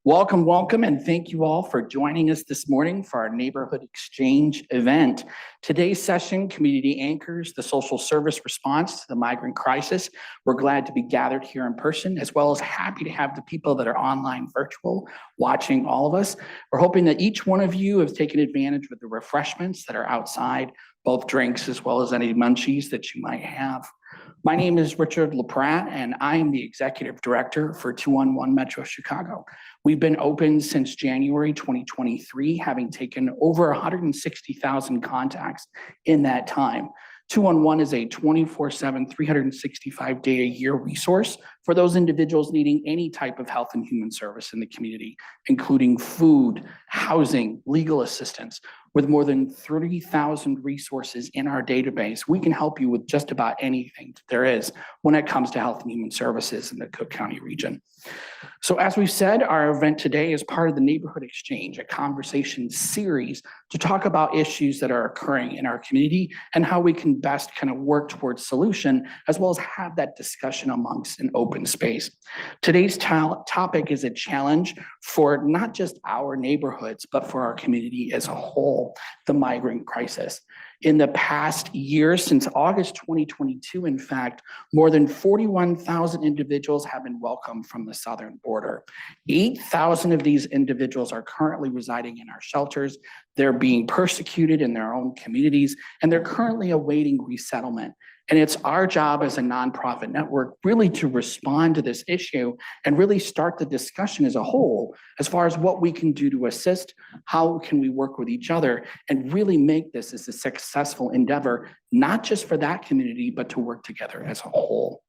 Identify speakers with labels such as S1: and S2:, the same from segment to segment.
S1: Welcome, welcome, and thank you all for joining us this morning for our Neighborhood Exchange event. Today's session, Community Anchors, the social service response to the migrant crisis. We're glad to be gathered here in person, as well as happy to have the people that are online virtual watching all of us. We're hoping that each one of you have taken advantage of the refreshments that are outside, both drinks as well as any munchies that you might have. My name is Richard LaPratt, and I am the Executive Director for 211 Metro Chicago. We've been open since January 2023, having taken over 160,000 contacts in that time. 211 is a 24/7, 365-day-a-year resource for those individuals needing any type of health and human service in the community, including food, housing, legal assistance. With more than 30,000 resources in our database, we can help you with just about anything that there is when it comes to health and human services in the Cook County region. So as we've said, our event today is part of the Neighborhood Exchange, a conversation series to talk about issues that are occurring in our community and how we can best kind of work towards solution, as well as have that discussion amongst an open space. Today's topic is a challenge for not just our neighborhoods, but for our community as a whole, the migrant crisis. In the past year, since August 2022, in fact, more than 41,000 individuals have been welcomed from the southern border. 8,000 of these individuals are currently residing in our shelters. They're being persecuted in their own communities, and they're currently awaiting resettlement. And it's our job as a nonprofit network really to respond to this issue and really start the discussion as a whole as far as what we can do to assist, how can we work with each other, and really make this as a successful endeavor, not just for that community, but to work together as a whole.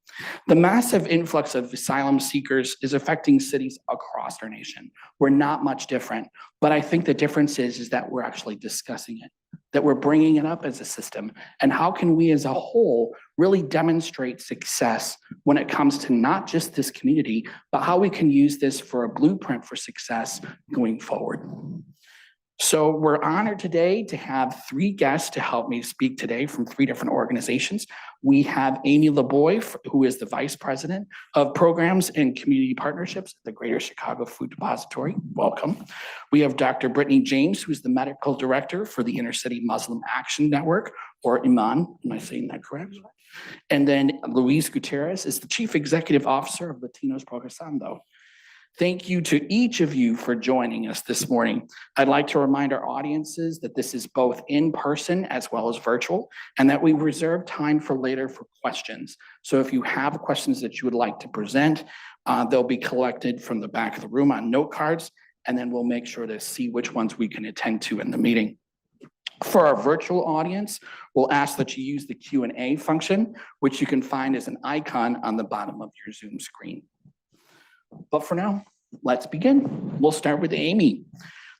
S1: The massive influx of asylum seekers is affecting cities across our nation. We're not much different, but I think the difference is that we're actually discussing it, that we're bringing it up as a system, and how can we as a whole really demonstrate success when it comes to not just this community, but how we can use this for a blueprint for success going forward. So we're honored today to have three guests to help me speak today from three different organizations. We have Amy Laboy, who is the Vice President of Programs and Community Partnerships at the Greater Chicago Food Depository. Welcome. We have Dr. Brittani James, who's the Medical Director for the Inner-City Muslim Action Network, or IMAN. Am I saying that correct? And then Luis Gutierrez is the Chief Executive Officer of Latinos Progresando. Thank you to each of you for joining us this morning. I'd like to remind our audiences that this is both in person as well as virtual, and that we reserve time for later for questions. So if you have questions that you would like to present, they'll be collected from the back of the room on note cards, and then we'll make sure to see which ones we can attend to in the meeting. For our virtual audience, we'll ask that you use the Q&A function, which you can find as an icon on the bottom of your Zoom screen. But for now, let's begin. We'll start with Amy.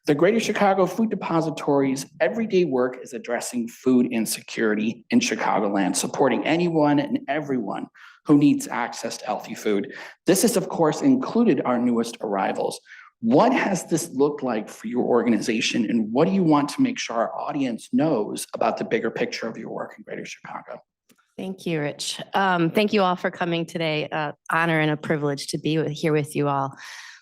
S1: The Greater Chicago Food Depository's everyday work is addressing food insecurity in Chicagoland, supporting anyone and everyone who needs access to healthy food. This has, of course, included our newest arrivals. What has this looked like for your organization, and what do you want to make sure our audience knows about the bigger picture of your work in Greater Chicago?
S2: Thank you, Rich. Thank you all for coming today. Honor and a privilege to be here with you all.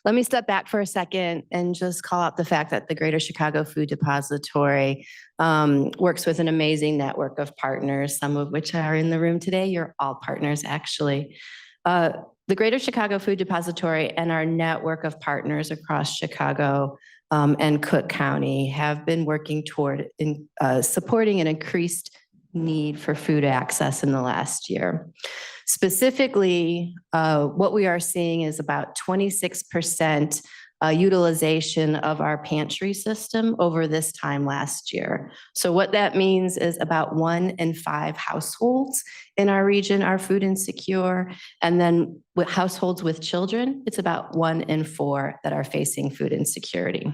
S2: Let me step back for a second and just call out the fact that the Greater Chicago Food Depository works with an amazing network of partners, some of which are in the room today. You're all partners, actually. The Greater Chicago Food Depository and our network of partners across Chicago and Cook County have been working toward supporting an increased need for food access in the last year. Specifically, what we are seeing is about 26% utilization of our pantry system over this time last year. So what that means is about 1 in 5 households in our region are food insecure. And then with households with children, it's about 1 in 4 that are facing food insecurity.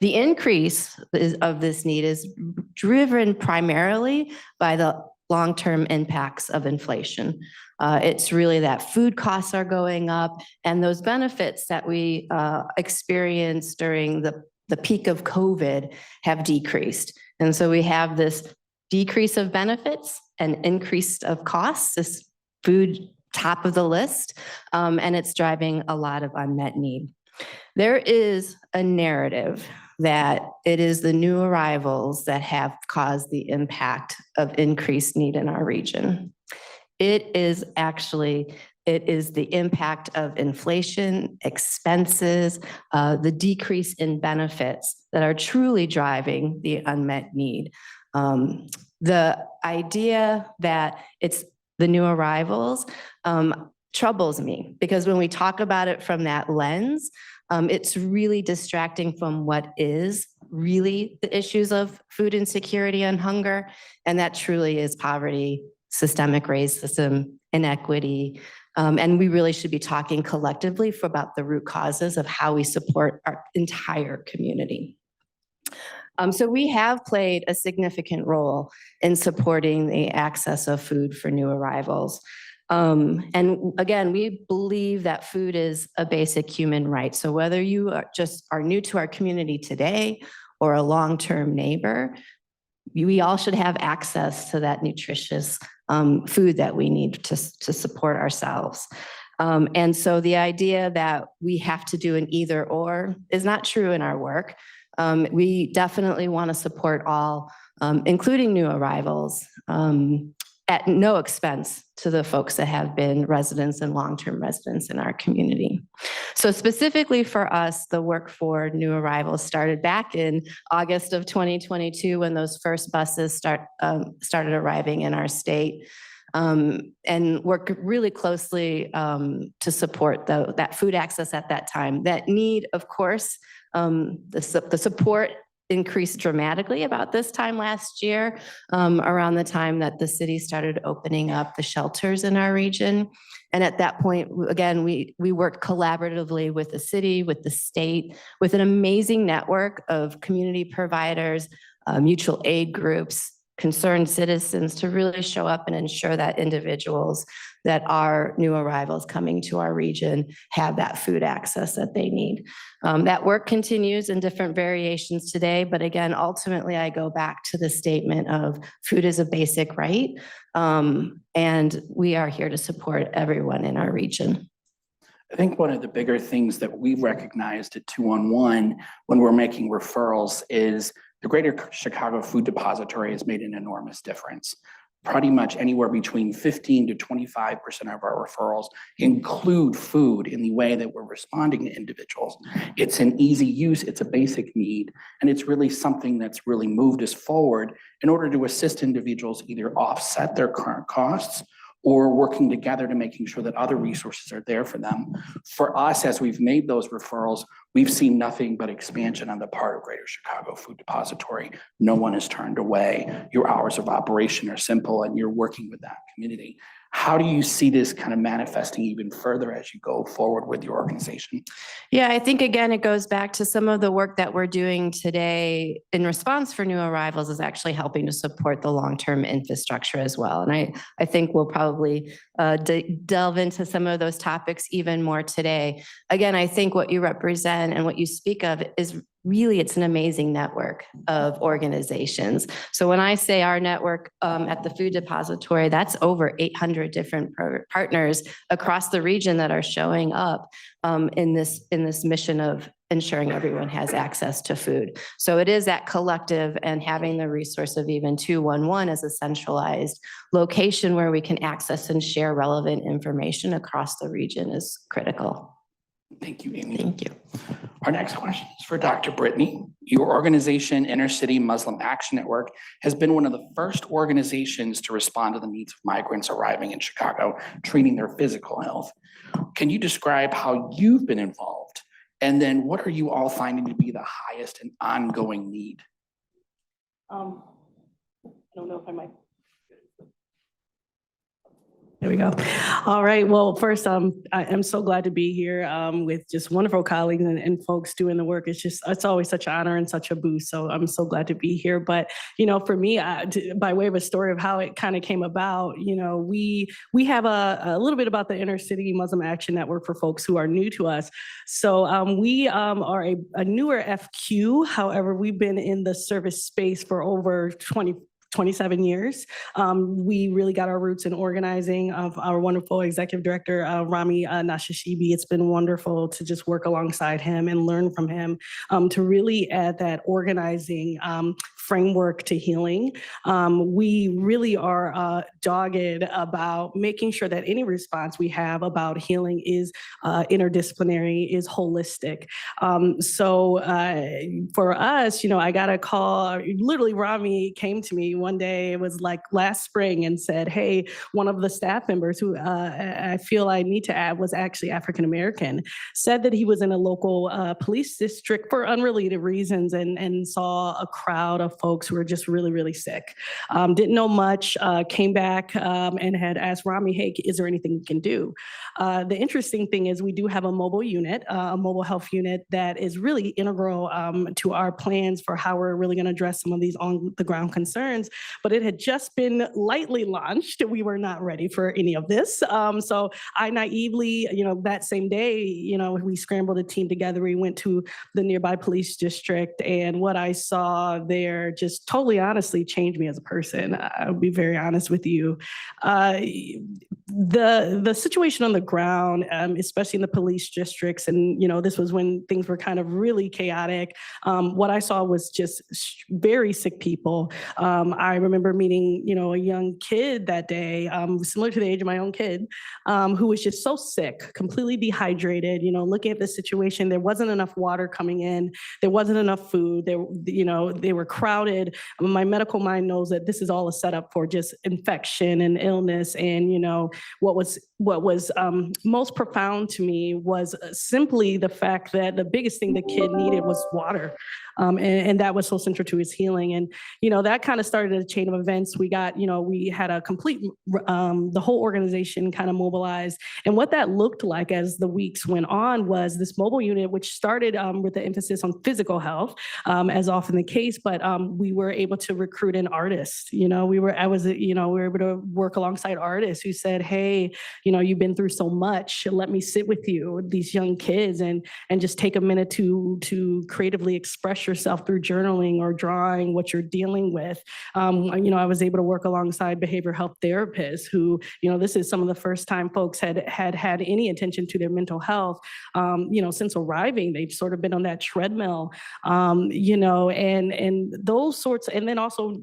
S2: The increase of this need is driven primarily by the long-term impacts of inflation. It's really that food costs are going up, and those benefits that we experienced during the peak of COVID have decreased. And so we have this decrease of benefits and increase of costs, this food top of the list, and it's driving a lot of unmet need. There is a narrative that it is the new arrivals that have caused the impact of increased need in our region. It is the impact of inflation, expenses, the decrease in benefits that are truly driving the unmet need. The idea that it's the new arrivals troubles me, because when we talk about it from that lens, it's really distracting from what is really the issues of food insecurity and hunger, and that truly is poverty, systemic racism, inequity, and we really should be talking collectively about the root causes of how we support our entire community. So we have played a significant role in supporting the access of food for new arrivals. And again, we believe that food is a basic human right. So whether you are new to our community today or a long-term neighbor, we all should have access to that nutritious food that we need to support ourselves. And so the idea that we have to do an either or is not true in our work. We definitely want to support all, including new arrivals, at no expense to the folks that have been residents and long-term residents in our community. So specifically for us, the work for new arrivals started back in August of 2022 when those first buses started arriving in our state, and worked really closely to support that food access at that time. That need, of course, the support increased dramatically about this time last year, around the time that the city started opening up the shelters in our region. And at that point, again, we worked collaboratively with the city, with the state, with an amazing network of community providers, mutual aid groups, concerned citizens to really show up and ensure that individuals that are new arrivals coming to our region have that food access that they need. That work continues in different variations today, but again, ultimately I go back to the statement of food is a basic right, and we are here to support everyone in our region.
S1: I think one of the bigger things that we've recognized at 211 when we're making referrals is the Greater Chicago Food Depository has made an enormous difference. Pretty much anywhere between 15 to 25% of our referrals include food in the way that we're responding to individuals. It's an easy use, it's a basic need, and it's really something that's really moved us forward in order to assist individuals either offset their current costs or working together to making sure that other resources are there for them. For us, as we've made those referrals, we've seen nothing but expansion on the part of Greater Chicago Food Depository. No one is turned away. Your hours of operation are simple and you're working with that community. How do you see this kind of manifesting even further as you go forward with your organization?
S2: Yeah, I think again, it goes back to some of the work that we're doing today in response for new arrivals is actually helping to support the long-term infrastructure as well. And I think we'll probably delve into some of those topics even more today. Again, I think what you represent and what you speak of is really, it's an amazing network of organizations. So when I say our network at the Food Depository, that's over 800 different partners across the region that are showing up in this mission of ensuring everyone has access to food. So it is that collective, and having the resource of even 211 as a centralized location where we can access and share relevant information across the region is critical.
S1: Thank you, Amy.
S2: Thank you.
S1: Our next question is for Dr. Brittani. Your organization, Inner City Muslim Action Network, has been one of the first organizations to respond to the needs of migrants arriving in Chicago, treating their physical health. Can you describe how you've been involved? And then what are you all finding to be the highest and ongoing need?
S3: I don't know if I might. There we go. All right. Well, first, I am so glad to be here with just wonderful colleagues and folks doing the work. It's always such an honor and such a boost. So I'm so glad to be here. But, you know, for me, by way of a story of how it kind of came about, you know, we have a little bit about the Inner City Muslim Action Network for folks who are new to us. So we are a newer FQ. However, we've been in the service space for over 27 years. We really got our roots in organizing of our wonderful executive director, Rami Nashashibi. It's been wonderful to just work alongside him and learn from him to really add that organizing framework to healing. We really are dogged about making sure that any response we have about healing is interdisciplinary, is holistic. So for us, I got a call, literally Rami came to me one day, it was like last spring, and said, hey, one of the staff members who I feel I need to add was actually African-American, said that he was in a local police district for unrelated reasons and saw a crowd of folks who were just really, really sick. Didn't know much, came back and had asked Rami, hey, is there anything we can do? The interesting thing is we do have a mobile unit, a mobile health unit that is really integral to our plans for how we're really going to address some of these on the ground concerns, but it had just been lightly launched. We were not ready for any of this. So I naively, that same day, we scrambled a team together. We went to the nearby police district, and what I saw there just totally honestly changed me as a person. I'll be very honest with you. The situation on the ground, especially in the police districts, and this was when things were kind of really chaotic. What I saw was just very sick people. I remember meeting, a young kid that day, similar to the age of my own kid, who was just so sick, completely dehydrated. Looking at the situation, there wasn't enough water coming in, there wasn't enough food. They were crowded. My medical mind knows that this is all a setup for just infection and illness. And what was most profound to me was simply the fact that the biggest thing the kid needed was water. And that was so central to his healing. And, that kind of started a chain of events. We got, we had a complete, the whole organization kind of mobilized. And what that looked like as the weeks went on was this mobile unit, which started with the emphasis on physical health, as often the case, but we were able to recruit an artist. We were able to work alongside artists who said, hey, you've been through so much. Let me sit with you, these young kids, and just take a minute to creatively express yourself through journaling or drawing what you're dealing with. I was able to work alongside behavioral health therapists who, this is some of the first time folks had any attention to their mental health. Since arriving, they've sort of been on that treadmill, and those sorts, and then also,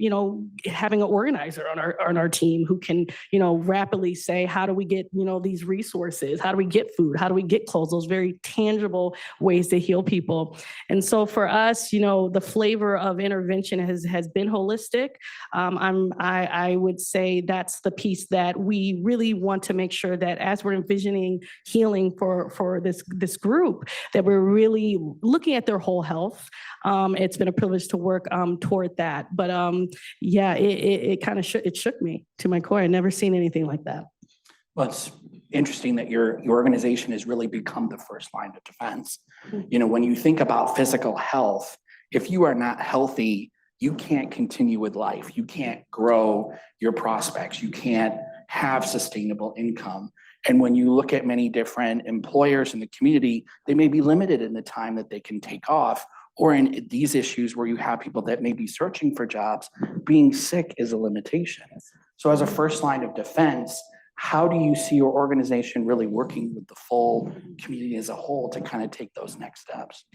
S3: having an organizer on our team who can, rapidly say, how do we get, these resources? How do we get food? How do we get clothes? Those very tangible ways to heal people. And so for us, the flavor of intervention has been holistic. I would say that's the piece that we really want to make sure that as we're envisioning healing for this group, that we're really looking at their whole health. It's been a privilege to work toward that. But it kind of shook me to my core. I'd never seen anything like that.
S1: Well, it's interesting that your organization has really become the first line of defense. When you think about physical health, if you are not healthy, you can't continue with life. You can't grow your prospects. You can't have sustainable income. And when you look at many different employers in the community, they may be limited in the time that they can take off, or in these issues where you have people that may be searching for jobs, being sick is a limitation. So as a first line of defense, how do you see your organization really working with the full community as a whole to kind of take those next steps?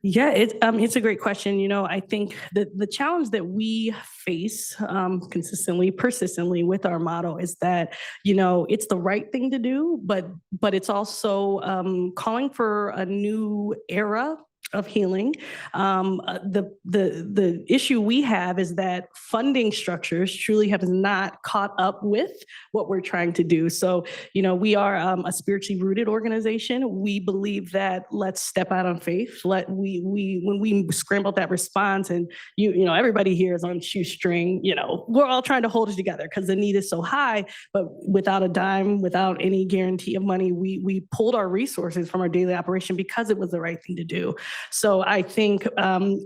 S3: Yeah, it's a great question. I think the challenge that we face persistently with our model is that, it's the right thing to do, but it's also calling for a new era of healing. The issue we have is that funding structures truly have not caught up with what we're trying to do. So, we are a spiritually rooted organization. We believe that let's step out on faith. When we scrambled that response, and everybody here is on shoestring. We're all trying to hold it together because the need is so high. But without a dime, without any guarantee of money, we pulled our resources from our daily operation because it was the right thing to do. So I think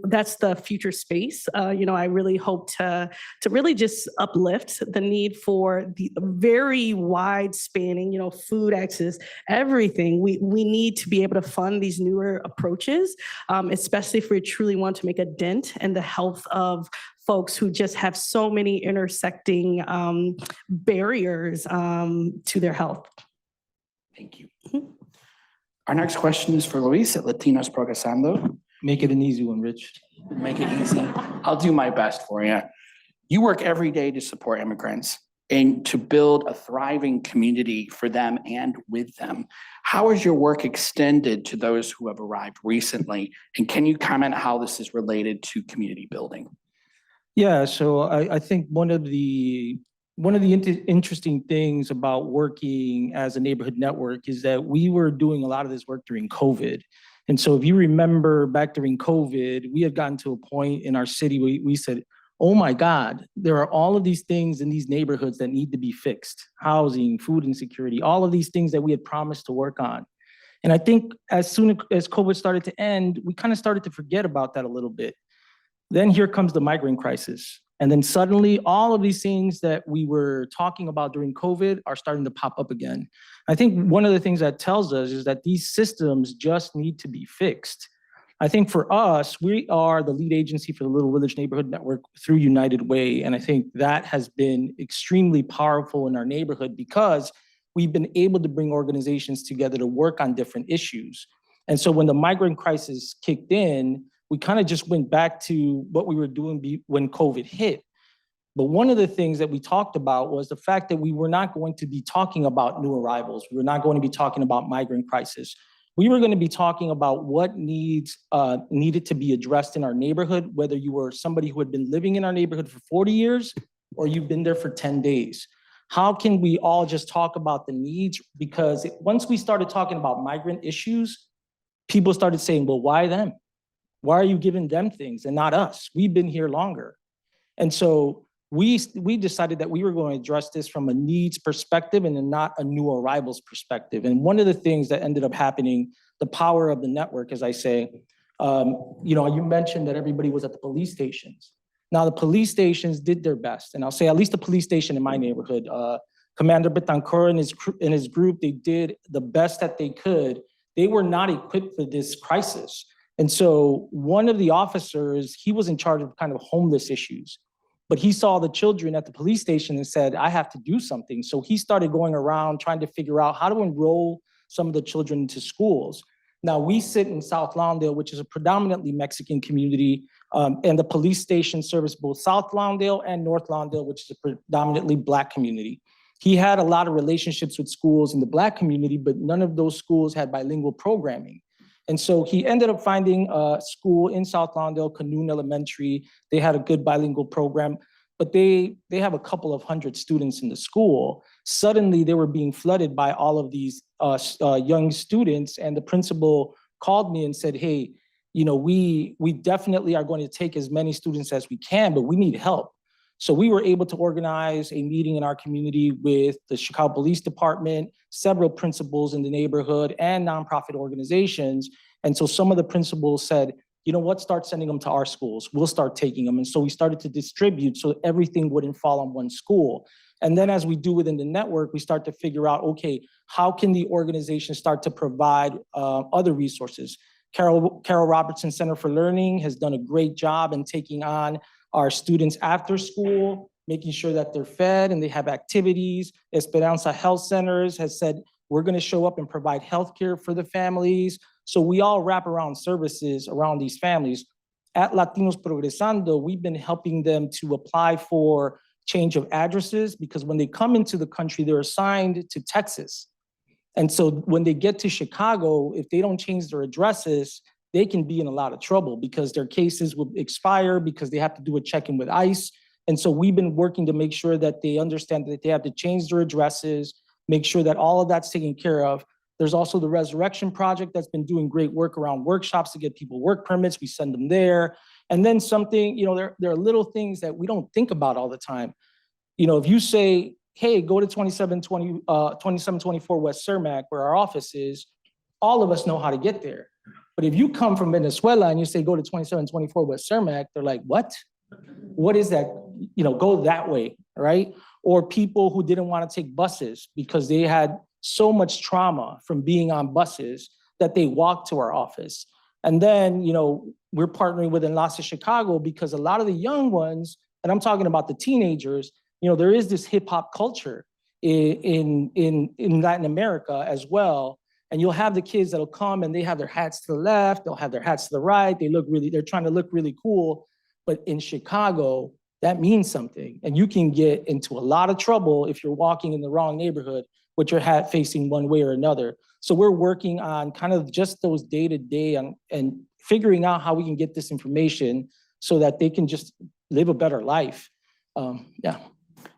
S3: that's the future space. I really hope to really just uplift the need for the very wide spanning, food access, everything. We need to be able to fund these newer approaches, especially if we truly want to make a dent in the health of folks who just have so many intersecting barriers to their health.
S1: Thank you. Our next question is for Luis at Latinos Progresando.
S4: Make it an easy one, Rich.
S1: Make it easy. I'll do my best for you. You work every day to support immigrants and to build a thriving community for them and with them. How is your work extended to those who have arrived recently? And can you comment how this is related to community building?
S4: Yeah, so I think one of the interesting things about working as a neighborhood network is that we were doing a lot of this work during COVID. And so if you remember back during COVID, we had gotten to a point in our city where we said, oh my God, there are all of these things in these neighborhoods that need to be fixed. Housing, food insecurity, all of these things that we had promised to work on. And I think as soon as COVID started to end, we kind of started to forget about that a little bit. Then here comes the migrant crisis. And then suddenly all of these things that we were talking about during COVID are starting to pop up again. I think one of the things that tells us is that these systems just need to be fixed. I think for us, we are the lead agency for the Little Village Neighborhood Network through United Way. And I think that has been extremely powerful in our neighborhood because we've been able to bring organizations together to work on different issues. And so when the migrant crisis kicked in, we kind of just went back to what we were doing when COVID hit. But one of the things that we talked about was the fact that we were not going to be talking about new arrivals. We were not going to be talking about migrant crisis. We were going to be talking about what needed to be addressed in our neighborhood, whether you were somebody who had been living in our neighborhood for 40 years or you've been there for 10 days. How can we all just talk about the needs? Because once we started talking about migrant issues, people started saying, well, why them? Why are you giving them things and not us? We've been here longer. And so we decided that we were going to address this from a needs perspective and not a new arrivals perspective. And one of the things that ended up happening, the power of the network, as I say, you mentioned that everybody was at the police stations. Now the police stations did their best. And I'll say at least the police station in my neighborhood, Commander Brittani and his group, they did the best that they could. They were not equipped for this crisis. And so one of the officers, he was in charge of kind of homeless issues, but he saw the children at the police station and said, I have to do something. So he started going around trying to figure out how to enroll some of the children into schools. Now we sit in South Lawndale, which is a predominantly Mexican community, and the police station serves both South Lawndale and North Lawndale, which is a predominantly Black community. He had a lot of relationships with schools in the Black community, but none of those schools had bilingual programming. And so he ended up finding a school in South Lawndale, Canoon Elementary. They had a good bilingual program, but they have a couple of hundred students in the school. Suddenly they were being flooded by all of these young students, and the principal called me and said, hey, we definitely are going to take as many students as we can, but we need help. So we were able to organize a meeting in our community with the Chicago Police Department, several principals in the neighborhood, and nonprofit organizations. And so some of the principals said, you know what, start sending them to our schools. We'll start taking them. And so we started to distribute so everything wouldn't fall on one school. And then as we do within the network, we start to figure out, okay, how can the organization start to provide other resources? Carol Robertson Center for Learning has done a great job in taking on our students after school, making sure that they're fed and they have activities. Esperanza Health Centers has said, we're gonna show up and provide healthcare for the families. So we all wrap around services around these families. At Latinos Progresando, we've been helping them to apply for change of addresses because when they come into the country, they're assigned to Texas. And so when they get to Chicago, if they don't change their addresses, they can be in a lot of trouble because their cases will expire because they have to do a check-in with ICE. And so we've been working to make sure that they understand that they have to change their addresses, make sure that all of that's taken care of. There's also the Resurrection Project that's been doing great work around workshops to get people work permits. We send them there. And then something, there are little things that we don't think about all the time. If you say, hey, go to 2724 West Cermak, where our office is, all of us know how to get there. But if you come from Venezuela and you say, go to 2724 West Cermak, they're like, what? What is that? Go that way, right? Or people who didn't want to take buses because they had so much trauma from being on buses that they walked to our office. And then, we're partnering with Enlace Chicago because a lot of the young ones, and I'm talking about the teenagers, there is this hip hop culture in Latin America as well. And you'll have the kids that'll come and they have their hats to the left, they'll have their hats to the right. They're trying to look really cool. But in Chicago, that means something. And you can get into a lot of trouble if you're walking in the wrong neighborhood with your hat facing one way or another. So we're working on kind of just those day-to-day and figuring out how we can get this information so that they can just live a better life.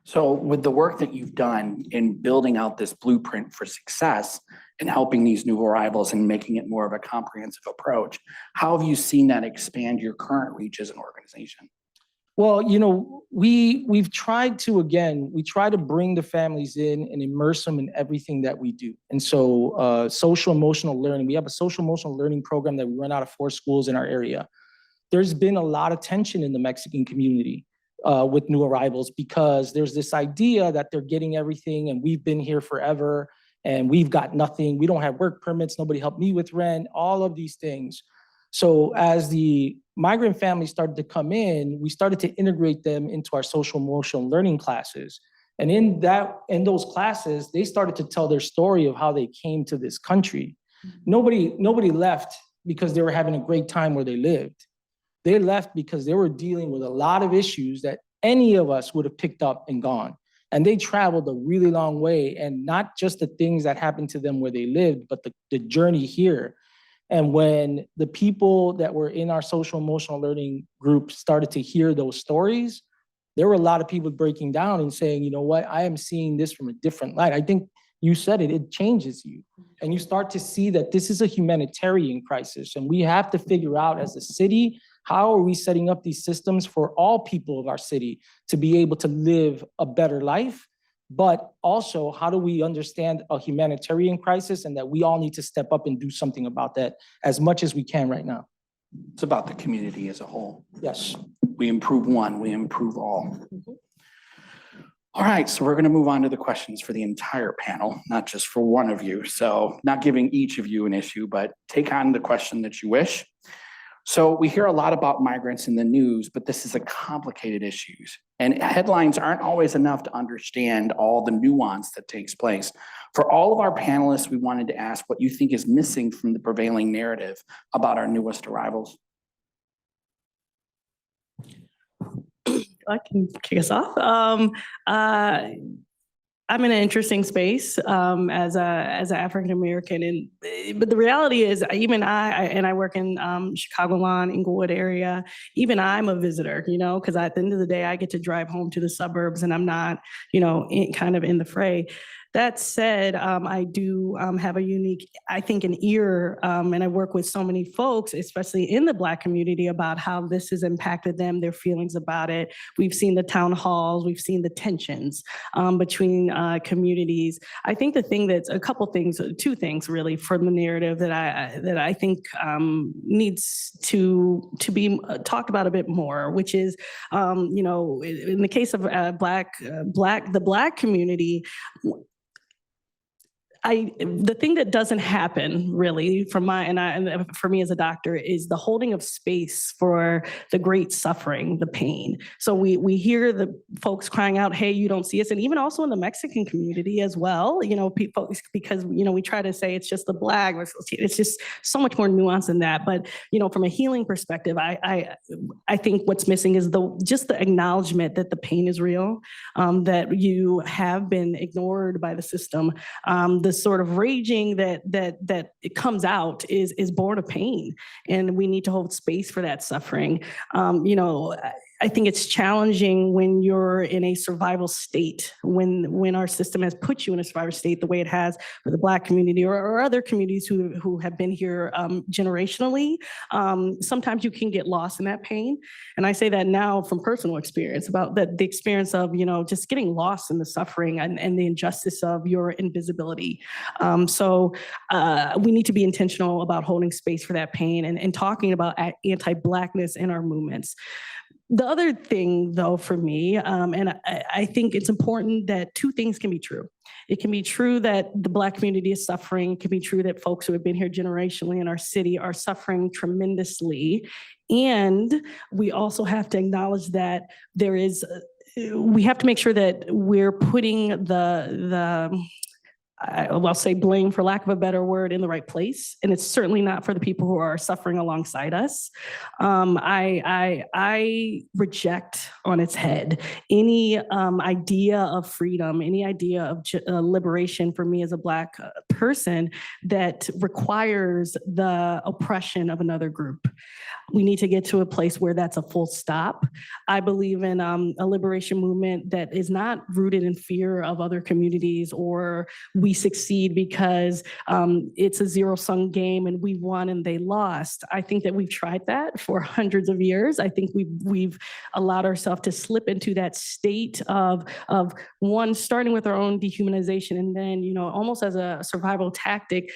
S1: So with the work that you've done in building out this blueprint for success and helping these new arrivals and making it more of a comprehensive approach, how have you seen that expand your current reach as an organization?
S4: Well, we've tried to bring the families in and immerse them in everything that we do. And so social emotional learning, we have a social emotional learning program that we run out of 4 schools in our area. There's been a lot of tension in the Mexican community with new arrivals because there's this idea that they're getting everything and we've been here forever and we've got nothing. We don't have work permits. Nobody helped me with rent, all of these things. So as the migrant families started to come in, we started to integrate them into our social emotional learning classes. And in those classes, they started to tell their story of how they came to this country. Nobody left because they were having a great time where they lived. They left because they were dealing with a lot of issues that any of us would have picked up and gone. And they traveled a really long way, and not just the things that happened to them where they lived, but the journey here. And when the people that were in our social emotional learning group started to hear those stories, there were a lot of people breaking down and saying, you know what, I am seeing this from a different light. I think you said it changes you. And you start to see that this is a humanitarian crisis. And we have to figure out as a city, how are we setting up these systems for all people of our city to be able to live a better life? But also, how do we understand a humanitarian crisis and that we all need to step up and do something about that as much as we can right now?
S1: It's about the community as a whole.
S4: Yes.
S1: We improve one, we improve all. All right, so we're going to move on to the questions for the entire panel, not just for one of you. So not giving each of you an issue, but take on the question that you wish. So we hear a lot about migrants in the news, but this is a complicated issue. And headlines aren't always enough to understand all the nuance that takes place. For all of our panelists, we wanted to ask what you think is missing from the prevailing narrative about our newest arrivals.
S3: I can kick us off. I'm in an interesting space as an African American, but the reality is, even I work in Chicagoland, Inglewood area. Even I'm a visitor, because at the end of the day, I get to drive home to the suburbs, and I'm not, kind of in the fray. That said, I do have a unique, I think, an ear, and I work with so many folks, especially in the Black community, about how this has impacted them, their feelings about it. We've seen the town halls, we've seen the tensions between communities. I think the thing that's two things really from the narrative that I think needs to be talked about a bit more, which is, in the case of the Black community. The thing that doesn't happen really for me as a doctor is the holding of space for the great suffering, the pain. So we hear the folks crying out, "Hey, you don't see us," and even also in the Mexican community as well. People, because we try to say it's just the Black. It's just so much more nuanced than that. But from a healing perspective, I think what's missing is just the acknowledgement that the pain is real, that you have been ignored by the system. The sort of raging that it comes out is born of pain, and we need to hold space for that suffering. I think it's challenging when you're in a survival state, when our system has put you in a survival state the way it has for the Black community or other communities who have been here generationally. Sometimes you can get lost in that pain. And I say that now from personal experience, about the experience of, just getting lost in the suffering and the injustice of your invisibility. So we need to be intentional about holding space for that pain and talking about anti-Blackness in our movements. The other thing, though, for me, and I think it's important that two things can be true. It can be true that the Black community is suffering. It can be true that folks who have been here generationally in our city are suffering tremendously. And we also have to acknowledge that we have to make sure that we're putting I'll say blame, for lack of a better word, in the right place. And it's certainly not for the people who are suffering alongside us. I reject on its head any idea of freedom, any idea of liberation for me as a Black person that requires the oppression of another group. We need to get to a place where that's a full stop. I believe in a liberation movement that is not rooted in fear of other communities, or we succeed because it's a zero-sum game and we won and they lost. I think that we've tried that for hundreds of years. I think we've allowed ourselves to slip into that state of one, starting with our own dehumanization, and then, almost as a survival tactic,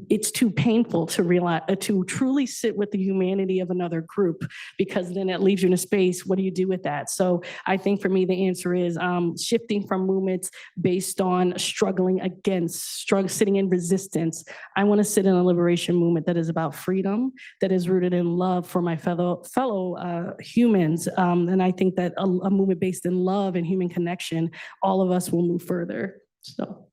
S3: it's too painful to realize, to truly sit with the humanity of another group, because then it leaves you in a space. What do you do with that? So I think for me, the answer is shifting from movements based on struggling against, sitting in resistance. I want to sit in a liberation movement that is about freedom, that is rooted in love for my fellow humans. And I think that a movement based in love and human connection, all of us will move further. So.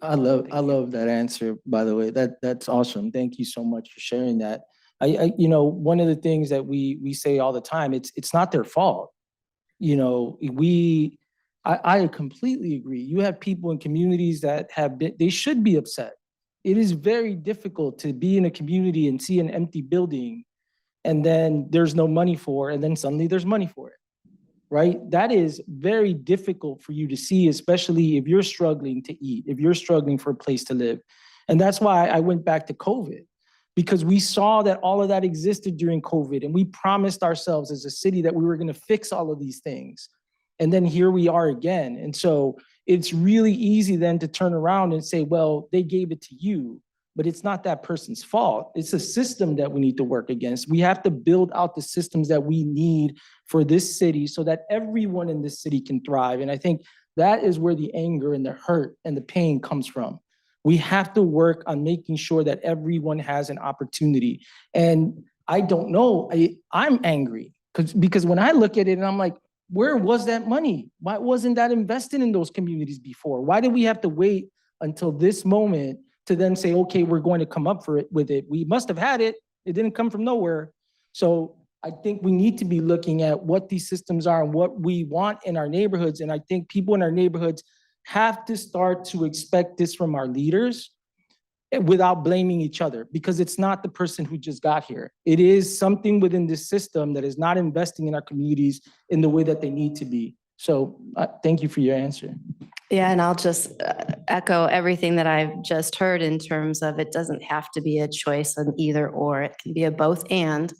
S4: I love that answer, by the way. That's awesome. Thank you so much for sharing that. One of the things that we say all the time, it's not their fault. I completely agree. You have people in communities that they should be upset. It is very difficult to be in a community and see an empty building, and then there's no money for it, and then suddenly there's money for it. Right? That is very difficult for you to see, especially if you're struggling to eat, if you're struggling for a place to live. And that's why I went back to COVID, because we saw that all of that existed during COVID, and we promised ourselves as a city that we were going to fix all of these things. And then here we are again. And so it's really easy then to turn around and say, well, they gave it to you, but it's not that person's fault. It's a system that we need to work against. We have to build out the systems that we need for this city so that everyone in this city can thrive. And I think that is where the anger and the hurt and the pain comes from. We have to work on making sure that everyone has an opportunity. And I don't know, I'm angry because when I look at it and I'm like, where was that money? Why wasn't that invested in those communities before? Why did we have to wait until this moment to then say, okay, we're going to come up with it? We must have had it. It didn't come from nowhere. So I think we need to be looking at what these systems are and what we want in our neighborhoods. And I think people in our neighborhoods have to start to expect this from our leaders without blaming each other, because it's not the person who just got here. It is something within this system that is not investing in our communities in the way that they need to be. So thank you for your answer.
S2: Yeah, and I'll just echo everything that I've just heard in terms of it doesn't have to be a choice of either or. It can be a both and.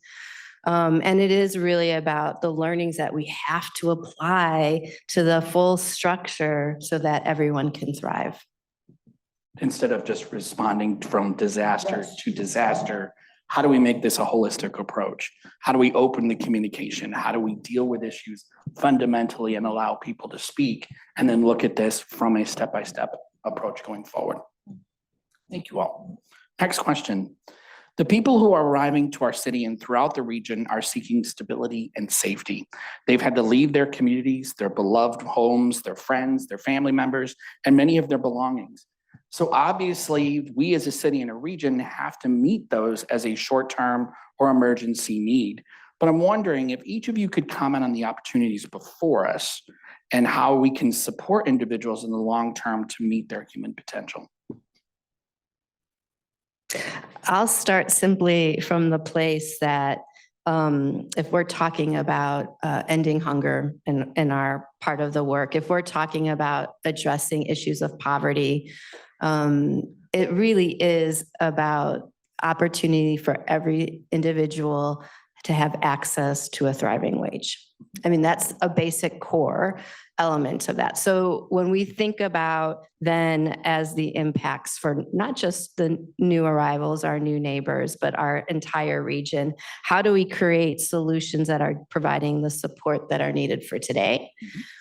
S2: And it is really about the learnings that we have to apply to the full structure so that everyone can thrive.
S1: Instead of just responding from disaster to disaster, how do we make this a holistic approach? How do we open the communication? How do we deal with issues fundamentally and allow people to speak, and then look at this from a step-by-step approach going forward? Thank you all. Next question. The people who are arriving to our city and throughout the region are seeking stability and safety. They've had to leave their communities, their beloved homes, their friends, their family members, and many of their belongings. So obviously, we as a city and a region have to meet those as a short-term or emergency need. But I'm wondering if each of you could comment on the opportunities before us and how we can support individuals in the long term to meet their human potential.
S2: I'll start simply from the place that if we're talking about ending hunger in our part of the work, if we're talking about addressing issues of poverty, it really is about opportunity for every individual to have access to a thriving wage. I mean, that's a basic core element of that. So when we think about then as the impacts for not just the new arrivals, our new neighbors, but our entire region, how do we create solutions that are providing the support that are needed for today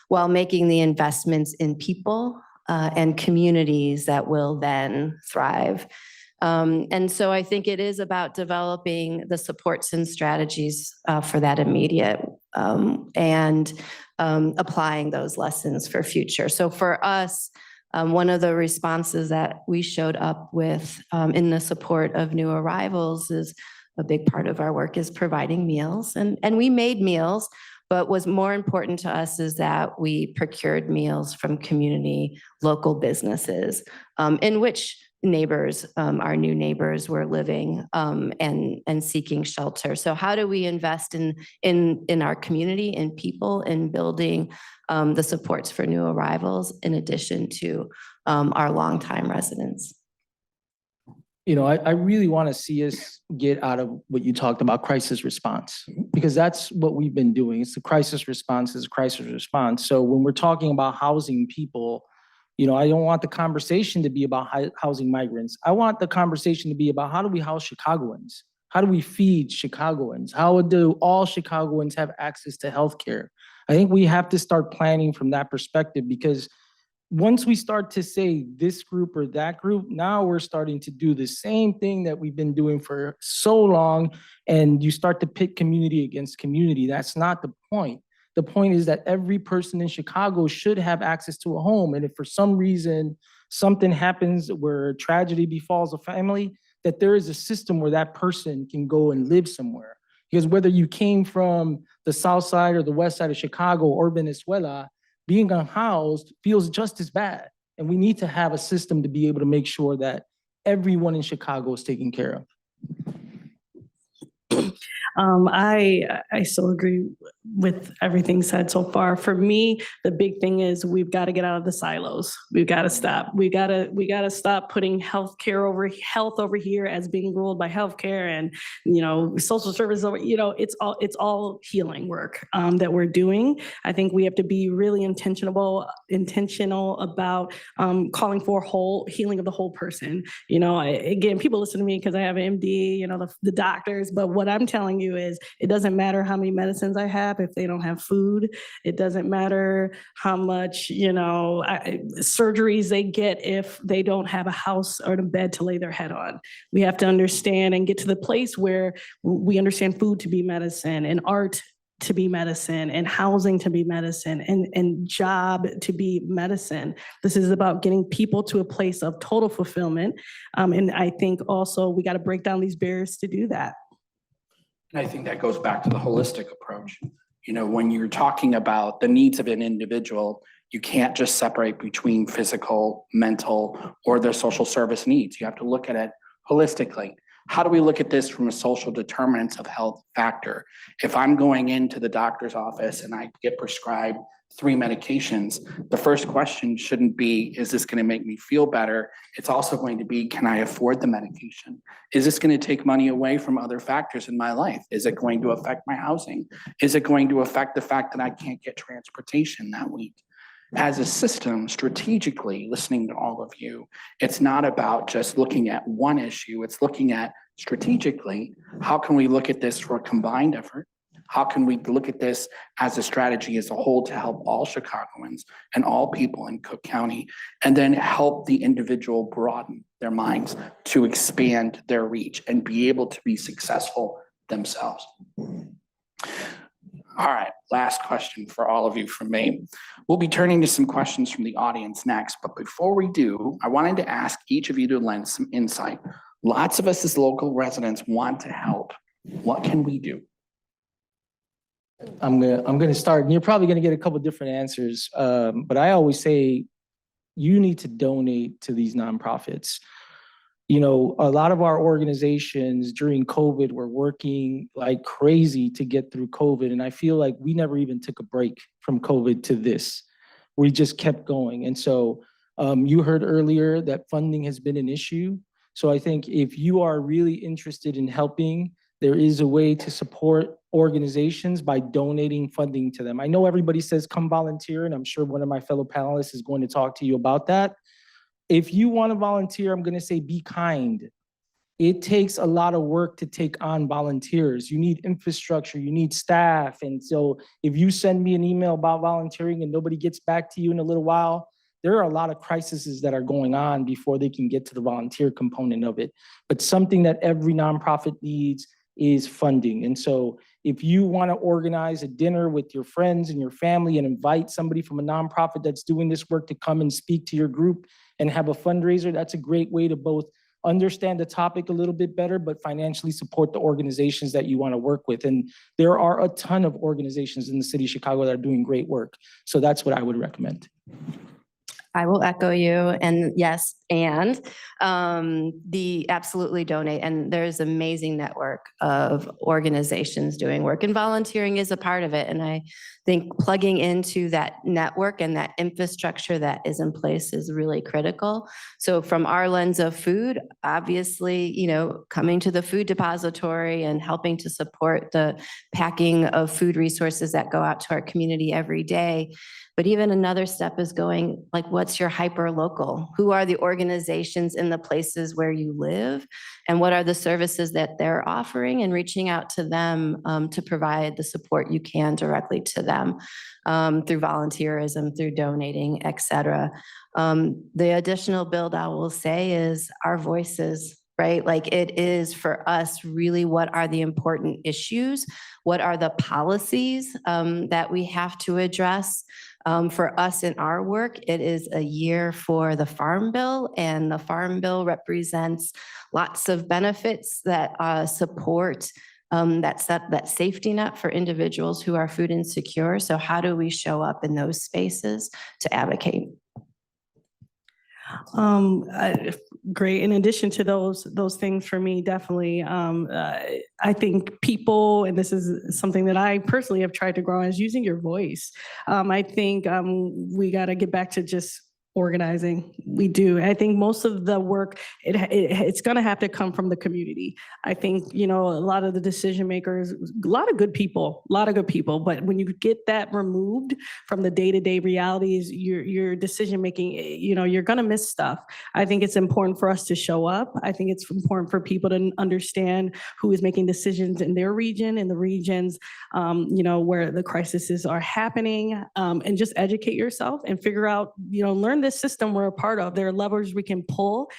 S2: while making the investments in people and communities that will then thrive? And so I think it is about developing the supports and strategies for that immediate and applying those lessons for future. So for us, one of the responses that we showed up with in the support of new arrivals is a big part of our work is providing meals. And we made meals, but what's more important to us is that we procured meals from community, local businesses in which neighbors, our new neighbors were living and seeking shelter. So how do we invest in our community, in people, in building the supports for new arrivals in addition to our longtime residents?
S4: You know, I really want to see us get out of what you talked about, crisis response, because that's what we've been doing. It's the crisis response is a crisis response. So when we're talking about housing people, you know, I don't want the conversation to be about housing migrants. I want the conversation to be about how do we house Chicagoans? How do we feed Chicagoans? How do all Chicagoans have access to healthcare? I think we have to start planning from that perspective, because once we start to say this group or that group, now we're starting to do the same thing that we've been doing for so long, and you start to pit community against community. That's not the point. The point is that every person in Chicago should have access to a home. And if for some reason something happens where tragedy befalls a family, that there is a system where that person can go and live somewhere. Because whether you came from the south side or the west side of Chicago or Venezuela, being unhoused feels just as bad. And we need to have a system to be able to make sure that everyone in Chicago is taken care of.
S3: I so agree with everything said so far. For me, the big thing is we've got to get out of the silos. We've got to stop. We got to stop putting health over here as being ruled by healthcare and, you know, social service over, you know, it's all healing work that we're doing. I think we have to be really intentional about calling for healing of the whole person. You know, again, people listen to me because I have an MD, you know, the doctors, but what I'm telling you is it doesn't matter how many medicines I have if they don't have food. It doesn't matter how much, you know, surgeries they get if they don't have a house or a bed to lay their head on. We have to understand and get to the place where we understand food to be medicine and art to be medicine and housing to be medicine and job to be medicine. This is about getting people to a place of total fulfillment. And I think also we got to break down these barriers to do that.
S1: And I think that goes back to the holistic approach. You know, when you're talking about the needs of an individual, you can't just separate between physical, mental, or their social service needs. You have to look at it holistically. How do we look at this from a social determinants of health factor? If I'm going into the doctor's office and I get prescribed 3 medications, the first question shouldn't be, is this going to make me feel better? It's also going to be, can I afford the medication? Is this going to take money away from other factors in my life? Is it going to affect my housing? Is it going to affect the fact that I can't get transportation that week? As a system, strategically, listening to all of you, it's not about just looking at one issue. It's looking at strategically, how can we look at this for a combined effort? How can we look at this as a strategy as a whole to help all Chicagoans and all people in Cook County, and then help the individual broaden their minds to expand their reach and be able to be successful themselves? All right, last question for all of you from me. We'll be turning to some questions from the audience next, but before we do, I wanted to ask each of you to lend some insight. Lots of us as local residents want to help. What can we do?
S4: I'm gonna start, and you're probably gonna get a couple different answers, but I always say you need to donate to these nonprofits. You know, a lot of our organizations during COVID were working like crazy to get through COVID, and I feel like we never even took a break from COVID to this. We just kept going, and so you heard earlier that funding has been an issue. So I think if you are really interested in helping, there is a way to support organizations by donating funding to them. I know everybody says come volunteer, and I'm sure one of my fellow panelists is going to talk to you about that. If you want to volunteer, I'm going to say be kind. It takes a lot of work to take on volunteers. You need infrastructure, you need staff. And so if you send me an email about volunteering and nobody gets back to you in a little while, there are a lot of crises that are going on before they can get to the volunteer component of it. But something that every nonprofit needs is funding. And so if you want to organize a dinner with your friends and your family and invite somebody from a nonprofit that's doing this work to come and speak to your group and have a fundraiser, that's a great way to both understand the topic a little bit better, but financially support the organizations that you want to work with. And there are a ton of organizations in the city of Chicago that are doing great work. So that's what I would recommend.
S2: I will echo you, and yes, and the absolutely donate. And there's an amazing network of organizations doing work, and volunteering is a part of it. And I think plugging into that network and that infrastructure that is in place is really critical. So from our lens of food, obviously, you know, coming to the food depository and helping to support the packing of food resources that go out to our community every day. But even another step is going, like, what's your hyper local? Who are the organizations in the places where you live? And what are the services that they're offering, and reaching out to them to provide the support you can directly to them through volunteerism, through donating, et cetera. The additional build I will say is our voices, right? Like, it is for us really, what are the important issues? What are the policies that we have to address? For us in our work, it is a year for the Farm Bill, and the Farm Bill represents lots of benefits that support that safety net for individuals who are food insecure. So how do we show up in those spaces to advocate?
S3: Great. In addition to those things, for me, definitely, I think people, and this is something that I personally have tried to grow, is using your voice. I think we got to get back to just organizing. We do. I think most of the work, it's going to have to come from the community. I think, you know, a lot of the decision makers, a lot of good people, but when you get that removed from the day-to-day realities, your decision making, you know, you're going to miss stuff. I think it's important for us to show up. I think it's important for people to understand who is making decisions in their region, in the regions, you know, where the crises are happening, and just educate yourself and figure out, you know, learn this system we're a part of. There are levers we can pull.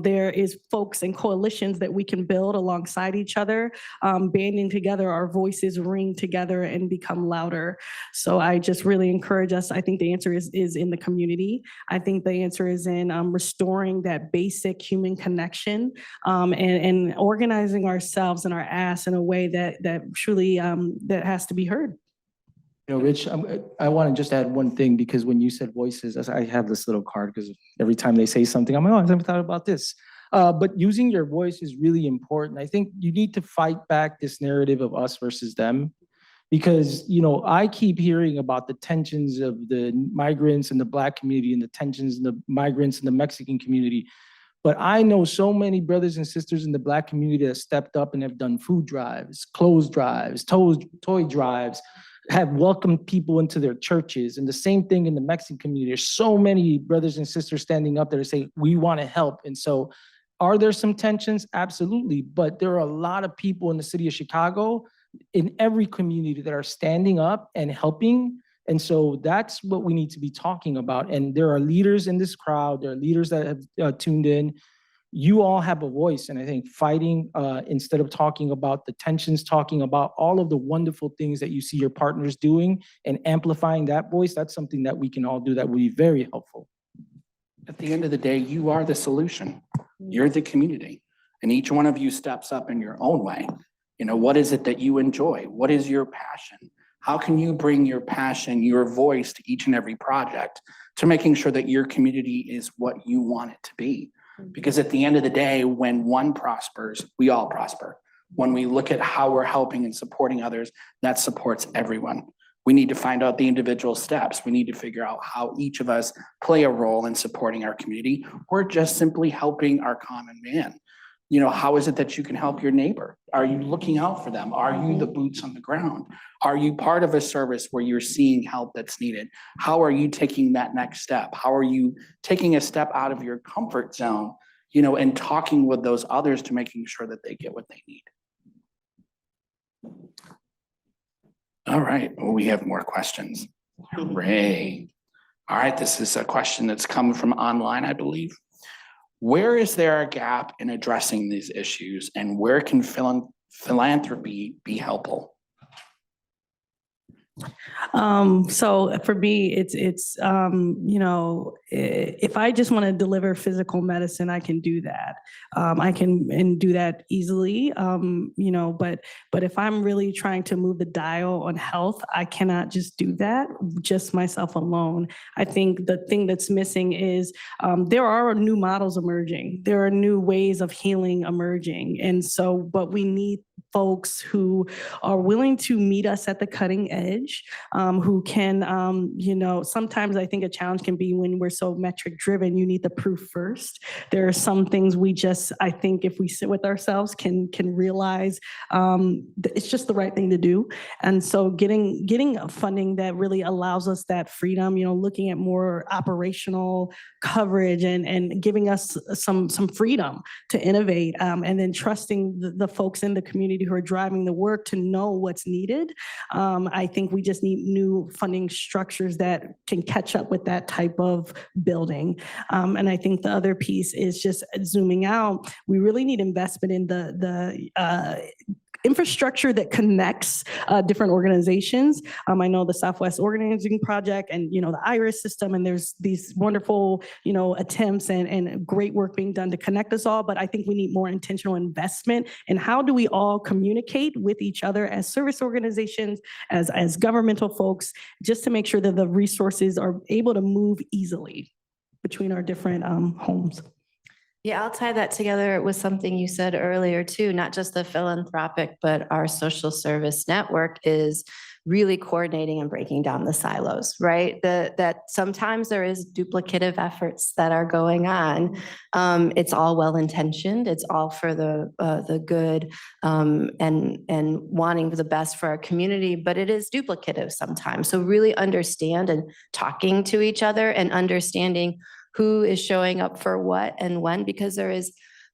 S3: There is folks and coalitions that we can build alongside each other. Banding together, our voices ring together and become louder. So I just really encourage us. I think the answer is in the community. I think the answer is in restoring that basic human connection, and organizing ourselves and our asks in a way that truly that has to be heard.
S4: You know, Rich, I want to just add one thing, because when you said voices, I have this little card, because every time they say something, I'm like, oh, I never thought about this. But using your voice is really important. I think you need to fight back this narrative of us versus them, because, you know, I keep hearing about the tensions of the migrants in the Black community and the tensions in the migrants in the Mexican community. But I know so many brothers and sisters in the Black community that stepped up and have done food drives, clothes drives, toy drives, have welcomed people into their churches. And the same thing in the Mexican community. There's so many brothers and sisters standing up there to say, we want to help. And so are there some tensions? Absolutely. But there are a lot of people in the city of Chicago, in every community, that are standing up and helping. And so that's what we need to be talking about. And there are leaders in this crowd. There are leaders that have tuned in. You all have a voice, and I think fighting, instead of talking about the tensions, talking about all of the wonderful things that you see your partners doing and amplifying that voice, that's something that we can all do that will be very helpful.
S1: At the end of the day, you are the solution. You're the community, and each one of you steps up in your own way. You know, what is it that you enjoy? What is your passion? How can you bring your passion, your voice to each and every project, to making sure that your community is what you want it to be? Because at the end of the day, when one prospers, we all prosper. When we look at how we're helping and supporting others, that supports everyone. We need to find out the individual steps. We need to figure out how each of us play a role in supporting our community, or just simply helping our common man. You know, how is it that you can help your neighbor? Are you looking out for them? Are you the boots on the ground? Are you part of a service where you're seeing help that's needed? How are you taking that next step? How are you taking a step out of your comfort zone, you know, and talking with those others to making sure that they get what they need? All right, well, we have more questions. Hooray. All right, this is a question that's come from online, I believe. Where is there a gap in addressing these issues, and where can philanthropy be helpful?
S3: So for me, it's you know, if I just want to deliver physical medicine, I can do that. I can and do that easily. You know, but if I'm really trying to move the dial on health, I cannot just do that just myself alone. I think the thing that's missing is there are new models emerging. There are new ways of healing emerging, and so but we need folks who are willing to meet us at the cutting edge, who can, you know, sometimes I think a challenge can be when we're so metric driven, you need the proof first. There are some things we just, I think if we sit with ourselves can realize it's just the right thing to do. And so getting funding that really allows us that freedom, you know, looking at more operational coverage and giving us some freedom to innovate, and then trusting the folks in the community who are driving the work to know what's needed. I think we just need new funding structures that can catch up with that type of building. And I think the other piece is just zooming out. We really need investment in the infrastructure that connects different organizations. I know the Southwest Organizing Project and, you know, the IRIS system, and there's these wonderful, you know, attempts and great work being done to connect us all. But I think we need more intentional investment in how do we all communicate with each other as service organizations, as governmental folks, just to make sure that the resources are able to move easily between our different homes.
S2: Yeah, I'll tie that together with something you said earlier too, not just the philanthropic, but our social service network is really coordinating and breaking down the silos, right? That sometimes there is duplicative efforts that are going on. It's all well-intentioned. It's all for the good and wanting the best for our community, but it is duplicative sometimes. So really understand and talking to each other and understanding who is showing up for what and when, because there is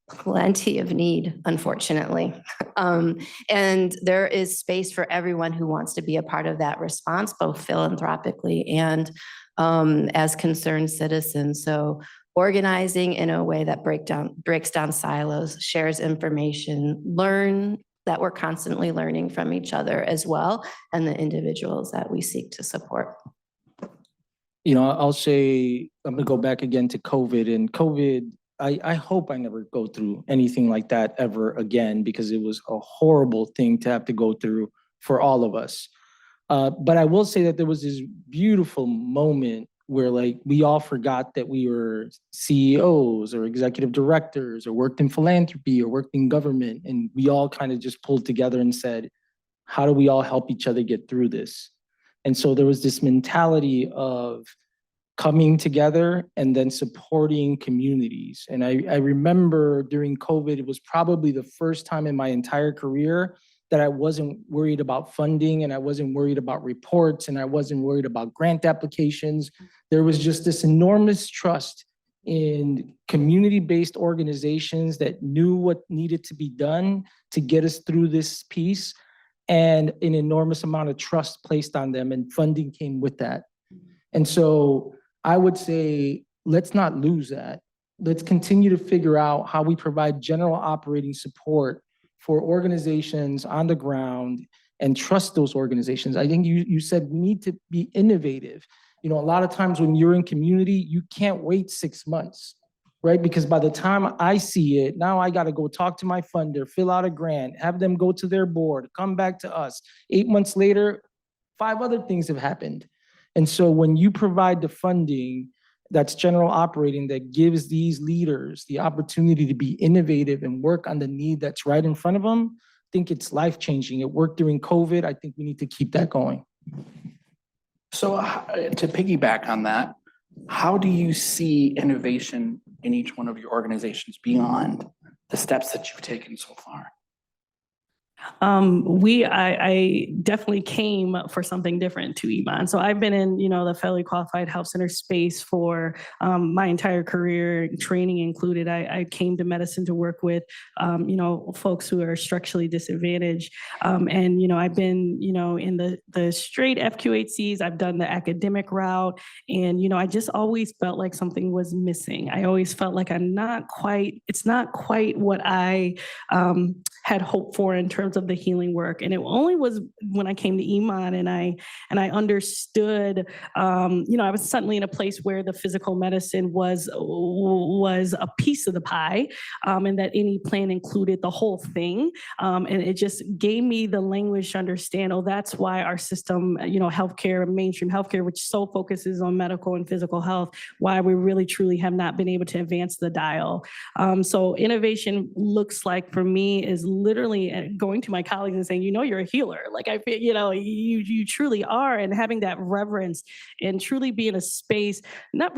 S2: plenty of need, unfortunately. And there is space for everyone who wants to be a part of that response, both philanthropically and as concerned citizens. So organizing in a way that breaks down silos, shares information, learn that we're constantly learning from each other as well, and the individuals that we seek to support.
S4: You know, I'll say, I'm gonna go back again to COVID, and COVID, I hope I never go through anything like that ever again, because it was a horrible thing to have to go through for all of us. But I will say that there was this beautiful moment where like we all forgot that we were CEOs or executive directors or worked in philanthropy or worked in government. And we all kind of just pulled together and said, how do we all help each other get through this? And so there was this mentality of coming together and then supporting communities. And I remember during COVID, it was probably the first time in my entire career that I wasn't worried about funding, and I wasn't worried about reports, and I wasn't worried about grant applications. There was just this enormous trust in community-based organizations that knew what needed to be done to get us through this piece, and an enormous amount of trust placed on them, and funding came with that. And so I would say, let's not lose that. Let's continue to figure out how we provide general operating support for organizations on the ground and trust those organizations. I think you said we need to be innovative. You know, a lot of times when you're in community, you can't wait 6 months, right? Because by the time I see it, now I got to go talk to my funder, fill out a grant, have them go to their board, come back to us. 8 months later, 5 other things have happened. And so when you provide the funding that's general operating, that gives these leaders the opportunity to be innovative and work on the need that's right in front of them, I think it's life-changing. It worked during COVID. I think we need to keep that going.
S1: So to piggyback on that, how do you see innovation in each one of your organizations beyond the steps that you've taken so far?
S3: I definitely came for something different to Iman. So I've been in, the federally qualified health center space for my entire career, training included. I came to medicine to work with, folks who are structurally disadvantaged. And, I've been, in the straight FQHCs, I've done the academic route. And, I just always felt like something was missing. I always felt like it's not quite what I had hoped for in terms of the healing work. And it only was when I came to Iman and I understood, I was suddenly in a place where the physical medicine was a piece of the pie, and that any plan included the whole thing. And it just gave me the language to understand, that's why our system, healthcare, mainstream healthcare, which so focuses on medical and physical health, why we really truly have not been able to advance the dial. So innovation looks like for me is literally going to my colleagues and saying, you're a healer. Like I feel, you truly are, and having that reverence and truly be in a space, not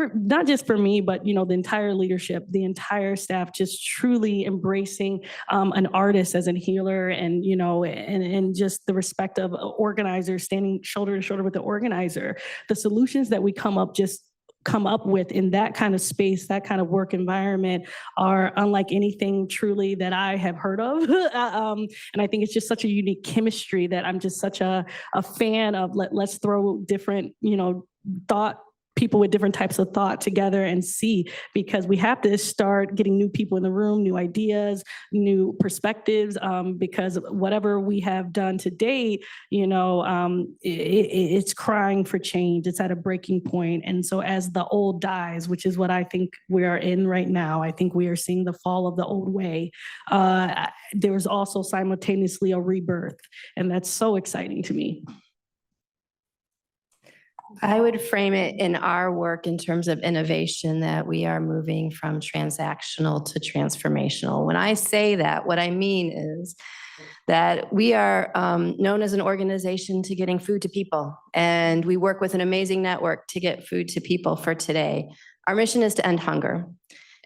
S3: just for me, but the entire leadership, the entire staff, just truly embracing an artist as a healer, and and just the respect of organizers, standing shoulder to shoulder with the organizer. The solutions that we come up with in that kind of space, that kind of work environment, are unlike anything truly that I have heard of. And I think it's just such a unique chemistry that I'm just such a fan of. Let's throw different, people with different types of thought together and see, because we have to start getting new people in the room, new ideas, new perspectives, because whatever we have done to date, it's crying for change. It's at a breaking point. And so as the old dies, which is what I think we are in right now, I think we are seeing the fall of the old way. There's also simultaneously a rebirth, and that's so exciting to me.
S2: I would frame it in our work in terms of innovation that we are moving from transactional to transformational. When I say that, what I mean is that we are known as an organization to getting food to people, and we work with an amazing network to get food to people for today. Our mission is to end hunger.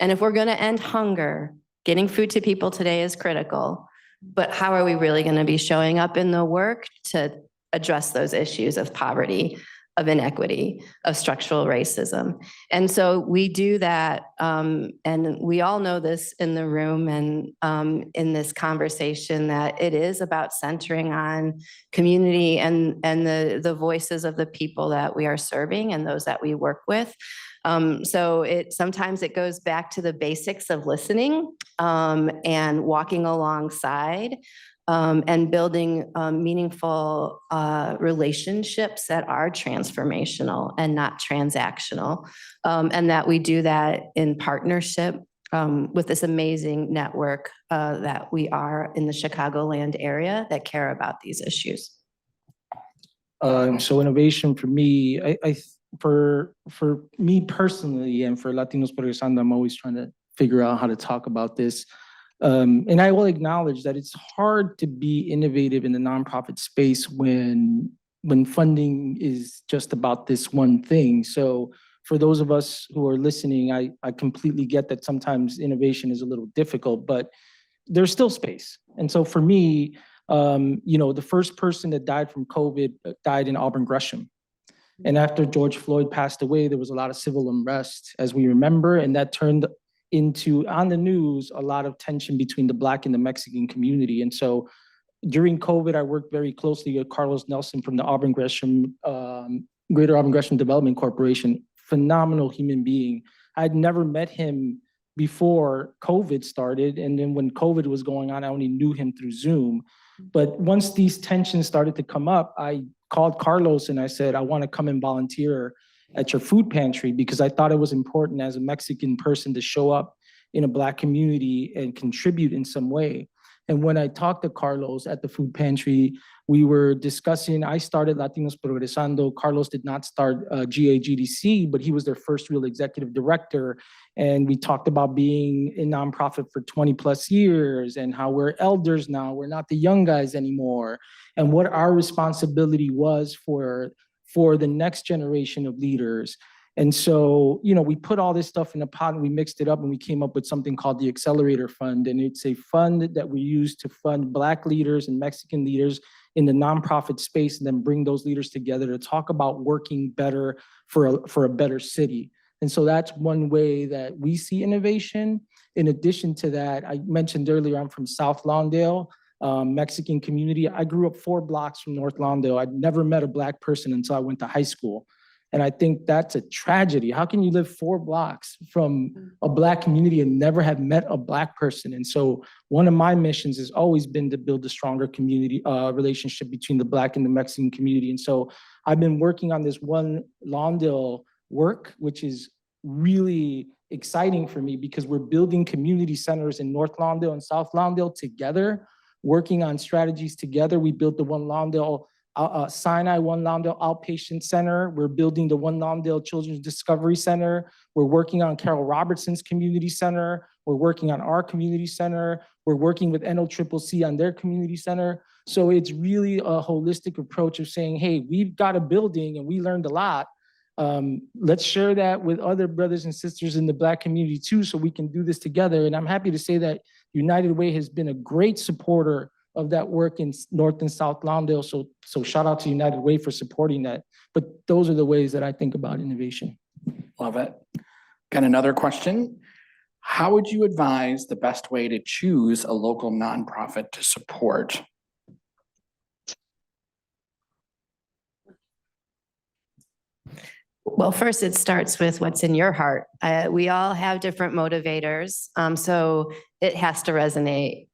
S2: And if we're going to end hunger, getting food to people today is critical. But how are we really going to be showing up in the work to address those issues of poverty, of inequity, of structural racism? And so we do that, and we all know this in the room and in this conversation, that it is about centering on community and the voices of the people that we are serving and those that we work with. So sometimes it goes back to the basics of listening and walking alongside, and building meaningful relationships that are transformational and not transactional, and that we do that in partnership with this amazing network that we are in the Chicagoland area that care about these issues.
S4: So innovation for me, for me personally, and for Latinos Progresando, I'm always trying to figure out how to talk about this. And I will acknowledge that it's hard to be innovative in the nonprofit space when funding is just about this one thing. So for those of us who are listening, I completely get that sometimes innovation is a little difficult, but there's still space. And so for me, the first person that died from COVID died in Auburn Gresham. And after George Floyd passed away, there was a lot of civil unrest, as we remember, and that turned into, on the news, a lot of tension between the Black and the Mexican community. And so during COVID, I worked very closely with Carlos Nelson from the Auburn Gresham, Greater Auburn Gresham Development Corporation. Phenomenal human being. I'd never met him before COVID started. And then when COVID was going on, I only knew him through Zoom. But once these tensions started to come up, I called Carlos and I said, I want to come and volunteer at your food pantry, because I thought it was important as a Mexican person to show up in a Black community and contribute in some way. And when I talked to Carlos at the food pantry, we were discussing, I started Latinos Progresando. Carlos did not start GAGDC, but he was their first real executive director. And we talked about being a nonprofit for 20 plus years and how we're elders now, we're not the young guys anymore, and what our responsibility was for the next generation of leaders. And so, we put all this stuff in a pot and we mixed it up and we came up with something called the Accelerator Fund. And it's a fund that we use to fund Black leaders and Mexican leaders in the nonprofit space, and then bring those leaders together to talk about working better for a better city. And so that's one way that we see innovation. In addition to that, I mentioned earlier, I'm from South Lawndale, Mexican community. I grew up 4 blocks from North Lawndale. I'd never met a Black person until I went to high school. And I think that's a tragedy. How can you live 4 blocks from a Black community and never have met a Black person? And so one of my missions has always been to build a stronger community relationship between the Black and the Mexican community. And so I've been working on this One Lawndale work, which is really exciting for me because we're building community centers in North Lawndale and South Lawndale together, working on strategies together. We built the One Lawndale Sinai One Lawndale Outpatient Center. We're building the One Lawndale Children's Discovery Center. We're working on Carol Robertson's Community Center. We're working on our community center. We're working with NOCCC on their community center. So it's really a holistic approach of saying, hey, we've got a building and we learned a lot. Let's share that with other brothers and sisters in the Black community too, so we can do this together. And I'm happy to say that United Way has been a great supporter of that work in North and South Lawndale. So shout out to United Way for supporting that. But those are the ways that I think about innovation.
S1: Love it. Got another question. How would you advise the best way to choose a local nonprofit to support?
S2: Well, first it starts with what's in your heart. We all have different motivators, so it has to resonate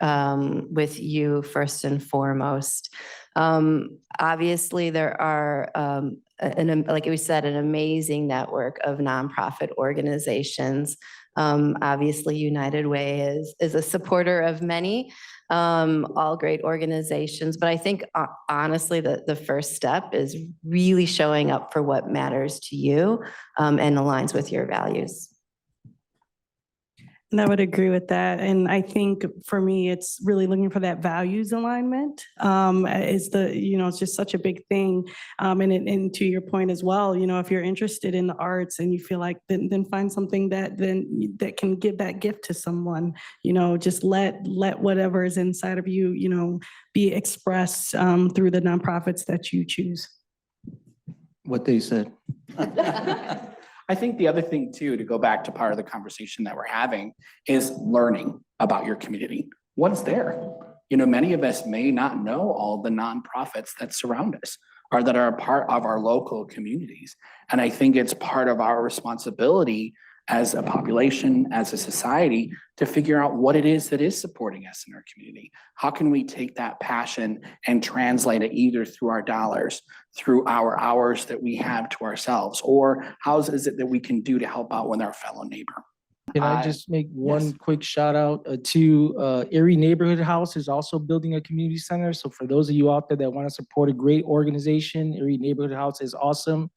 S2: with you first and foremost. Obviously, there are, like we said, an amazing network of nonprofit organizations. Obviously, United Way is a supporter of many, all great organizations. But I think, honestly, the first step is really showing up for what matters to you and aligns with your values.
S3: And I would agree with that. And I think for me, it's really looking for that values alignment it's just such a big thing. And to your point as well, if you're interested in the arts and you feel like, then find something that can give that gift to someone, just let whatever is inside of you, be expressed through the nonprofits that you choose.
S4: What they said.
S1: I think the other thing too, to go back to part of the conversation that we're having, is learning about your community. What's there? Many of us may not know all the nonprofits that surround us or that are a part of our local communities. And I think it's part of our responsibility as a population, as a society, to figure out what it is that is supporting us in our community. How can we take that passion and translate it either through our dollars, through our hours that we have to ourselves, or how is it that we can do to help out with our fellow neighbor?
S4: Can I just make one quick shout out to Erie Neighborhood House is also building a community center. So for those of you out there that want to support a great organization, Erie Neighborhood House is awesome.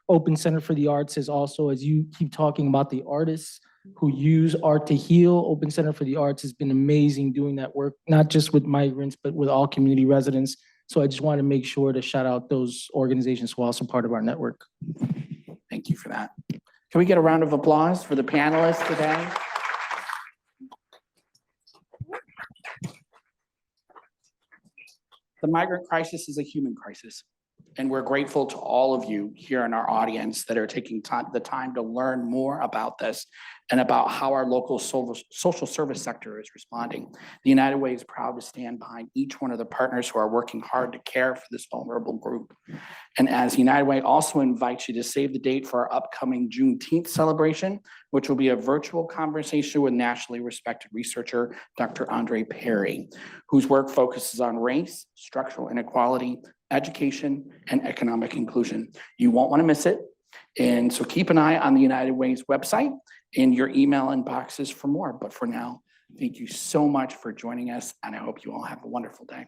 S4: Open Center for the Arts is also, as you keep talking about the artists who use art to heal, Open Center for the Arts has been amazing doing that work, not just with migrants, but with all community residents. So I just want to make sure to shout out those organizations who are also part of our network.
S1: Thank you for that. Can we get a round of applause for the panelists today? The migrant crisis is a human crisis. And we're grateful to all of you here in our audience that are taking the time to learn more about this and about how our local social service sector is responding. The United Way is proud to stand behind each one of the partners who are working hard to care for this vulnerable group. And as United Way also invites you to save the date for our upcoming Juneteenth celebration, which will be a virtual conversation with nationally respected researcher, Dr. Andre Perry, whose work focuses on race, structural inequality, education, and economic inclusion. You won't want to miss it. And so keep an eye on the United Way's website and your email inboxes for more. But for now, thank you so much for joining us, and I hope you all have a wonderful day.